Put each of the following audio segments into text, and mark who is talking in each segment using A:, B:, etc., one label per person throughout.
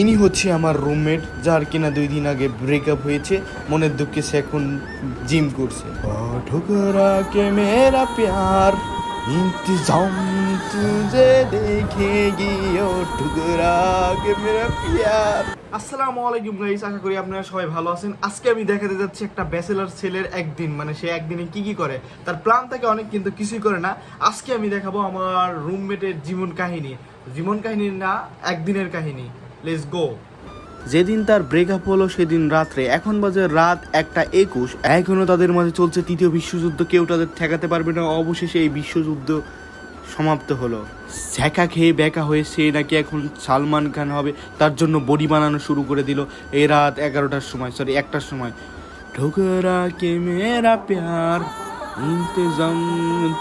A: ইনি হচ্ছে আমার রুমমেট, যার কিনা 2 দিন আগে ব্রেকআপ হয়েছে। মনের দুঃখে সে এখন জিম করছে। ঠুকরা কে মেরা প্যার इंतजाम तुझे देखेगी ओ ठुकरा के मेरा प्यार। আসসালামু আলাইকুম গাইস, আশা করি আপনারা সবাই ভালো আছেন। আজকে আমি দেখাতে যাচ্ছি একটা ব্যাচেলর ছেলের একদিন, মানে সে একদিনে কি কি করে। তার প্ল্যান থাকে অনেক, কিন্তু কিছুই করে না। আজকে আমি দেখাবো আমার রুমমেটের জীবন কাহিনী না, একদিনের কাহিনী। Let's go. যেদিন তার ব্রেকআপ হলো সেদিন রাত্রে, এখন বাজে রাত 1:21। এখনো তাদের মাঝে চলছে তৃতীয় বিশ্বযুদ্ধ, কেউ তাদের ঠেকাতে পারবে না। অবশেষে এই বিশ্বযুদ্ধ সমাপ্ত হলো। ছ্যাঁকা খেয়ে ব্যাকা হয়ে সে নাকি এখন সালমান খান হবে, তার জন্য বডি বানানো শুরু করে দিল এই রাত 1টার সময়। ঠোকরা কে মেরা প্যার ইন্তজাম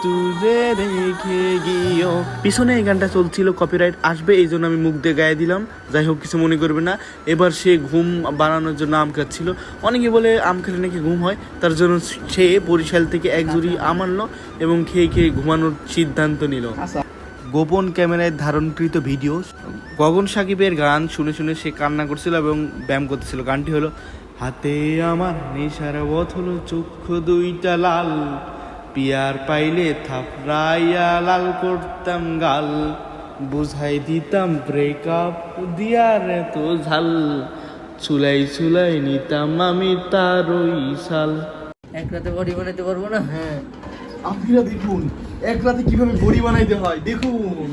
A: তুঝে রেখেগিও। পিছনে এই গানটা চলছিল, কপিরাইট আসবে, এই জন্য আমি মুখ দিয়ে গায়ে দিলাম। যাই হোক, কিছু মনে করবে না। এবার সে ঘুম বানানোর জন্য আম খাচ্ছিল। অনেকে বলে আম খেলে নাকি ঘুম হয়, তার জন্য সে বরিশাল থেকে এক জুড়ি আম আনলো এবং খেয়ে ঘুমানোর সিদ্ধান্ত নিল। গোপন ক্যামেরায় ধারণকৃত ভিডিও। গগন সাকিবের গান শুনে শুনে সে কান্না করছিল এবং ব্যায়াম করতেছিল। গানটি হলো, হাতে আমার নেশার বোতল, চক্ষু দুইটা লাল, পিয়ার পাইলে থাপড়াইয়া লাল করতাম গাল, বুঝাই দিতাম ব্রেকআপ দিয়ার এত ঝাল, চুলাই নিতাম আমি তার ওই শাল।
B: এক রাতে বডি বানাইতে পারবো না।
A: হ্যাঁ, আপনারা দেখুন এক রাতে কিভাবে বড়ি বানাইতে হয়, দেখুন।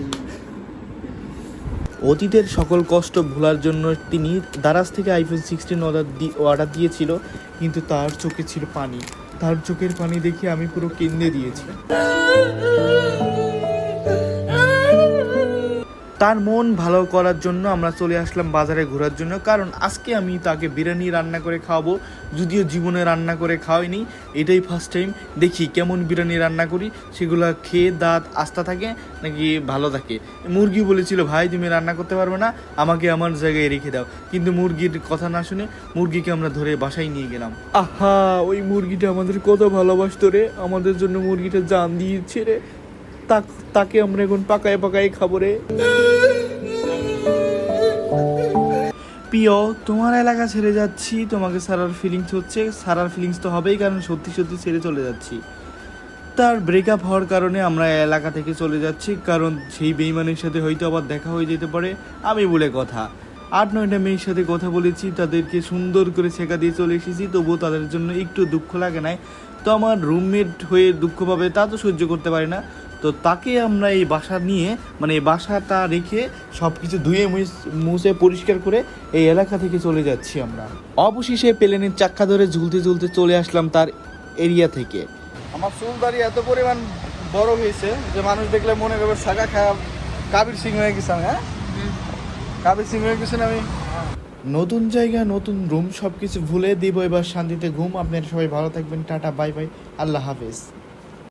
A: অতীতের সকল কষ্ট ভোলার জন্য তিনি দারাজ থেকে iPhone 16 অর্ডার দিয়েছিল, কিন্তু তার চোখে ছিল পানি। তার চোখের পানি দেখে আমি পুরো কেঁদে দিয়েছি। তার মন ভালো করার জন্য আমরা চলে আসলাম বাজারে ঘোরার জন্য, কারণ আজকে আমি তাকে বিরিয়ানি রান্না করে খাওয়াবো। যদিও জীবনে রান্না করে খাওয়াইনি, এটাই ফার্স্ট টাইম। দেখি কেমন বিরিয়ানি রান্না করি, সেগুলো খেয়ে দাঁত আস্তা থাকে নাকি ভালো থাকে। মুরগি বলেছিল, ভাই তুমি রান্না করতে পারবে না, আমাকে আমার জায়গায় রেখে দাও। কিন্তু মুরগির কথা না শুনে মুরগিকে আমরা ধরে বাসায় নিয়ে গেলাম। আহা, ওই মুরগিটা আমাদের কত ভালোবাসতো রে, আমাদের জন্য মুরগিটা জান দিয়েছে রে। তাকে আমরা এখন পাকায় খাবো রে। প্রিয়, তোমার এলাকা ছেড়ে যাচ্ছি, তোমাকে সারার ফিলিংস হচ্ছে। সারার ফিলিংস তো হবেই, কারণ সত্যি ছেড়ে চলে যাচ্ছি। তার ব্রেকআপ হওয়ার কারণে আমরা এলাকা থেকে চলে যাচ্ছি, কারণ সেই বেইমানের সাথে হয়তো আবার দেখা হয়ে যেতে পারে। আমি বলে কথা 8-9টা মেয়ের সাথে কথা বলেছি, তাদেরকে সুন্দর করে ছেঁকা দিয়ে চলে এসেছি, তবুও তাদের জন্য একটু দুঃখ লাগে নাই। তো আমার রুমমেট হয়ে দুঃখ পাবে তা তো সহ্য করতে পারি না। তো তাকে আমরা এই বাসা নিয়ে, মানে এই বাসাটা রেখে সব কিছু ধুয়ে মুছে পরিষ্কার করে এই এলাকা থেকে চলে যাচ্ছি আমরা। অবশেষে প্লেনের চাক্কা ধরে ঝুলতে চলে আসলাম তার এরিয়া থেকে। আমার চুল দাড়ি এত পরিমাণ বড় হয়েছে যে মানুষ দেখলে মনে করবে সাগা খারাপ কাবির সিং হয়ে গেছে। হ্যাঁ, কাবির সিং হয়ে গেছেন আমি। নতুন জায়গা, নতুন রুম, সবকিছু ভুলে দিব এবার শান্তিতে ঘুম। আপনারা সবাই ভালো থাকবেন। টাটা, বাই বাই, আল্লাহ হাফেজ।